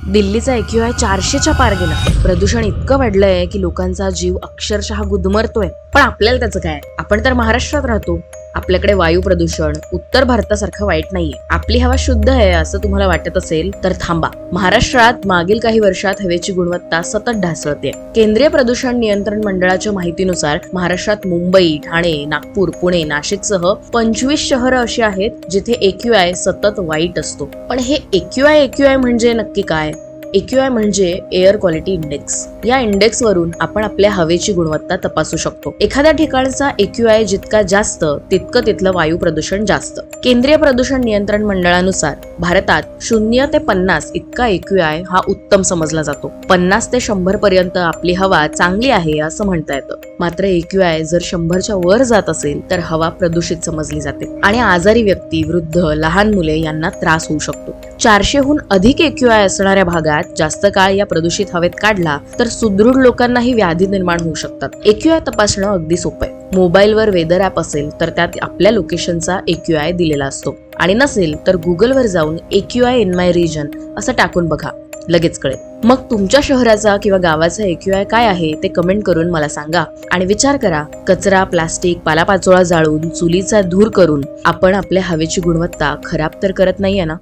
दिल्लीचा AQI 400च्या पार गेला. प्रदूषण इतकं वाढलंय की लोकांचा जीव अक्षरशः गुदमरतोय. पण आपल्याला त्याचं काय? आपण तर महाराष्ट्रात राहतो. आपल्याकडे वायू प्रदूषण उत्तर भारतासारखं वाईट नाहीये. आपली हवा शुद्ध आहे असं तुम्हाला वाटत असेल तर थांबा. महाराष्ट्रात मागील काही वर्षात हवेची गुणवत्ता सतत ढासळते. केंद्रीय प्रदूषण नियंत्रण मंडळाच्या माहितीनुसार महाराष्ट्रात मुंबई, ठाणे, नागपूर, पुणे, नाशिकसह 25 शहरं अशी आहेत जिथे AQI सतत वाईट असतो. पण हे AQI म्हणजे नक्की काय? AQI म्हणजे एअर क्वालिटी इंडेक्स. या इंडेक्स वरून आपण आपल्या हवेची गुणवत्ता तपासू शकतो. एखाद्या ठिकाणचा AQI जितका जास्त तितकं तिथलं वायू प्रदूषण जास्त. केंद्रीय प्रदूषण नियंत्रण मंडळानुसार भारतात 0 ते 50 इतका AQI हा उत्तम समजला जातो. 50 ते 100 पर्यंत आपली हवा चांगली आहे असं म्हणता येतं. मात्र AQI जर 100च्या वर जात असेल तर हवा प्रदूषित समजली जाते आणि आजारी व्यक्ती, वृद्ध, लहान मुले यांना त्रास होऊ शकतो. 400हून अधिक AQI असणाऱ्या भागात जास्त काळ या प्रदूषित हवेत काढला तर सुदृढ लोकांनाही व्याधी निर्माण होऊ शकतात. AQI तपासणं अगदी सोपं आहे. मोबाईलवर वेदर ॲप असेल तर त्यात आपल्या लोकेशनचा AQI दिलेला असतो आणि नसेल तर गुगलवर जाऊन AQI इन माय रिजन असं टाकून बघा, लगेच कळेल. मग तुमच्या शहराचा किंवा गावाचा AQI काय आहे ते कमेंट करून मला सांगा. आणि विचार करा, कचरा, प्लास्टिक, पालापाचोळा जाळून, चुलीचा धूर करून आपण आपल्या हवेची गुणवत्ता खराब तर करत नाहीये ना?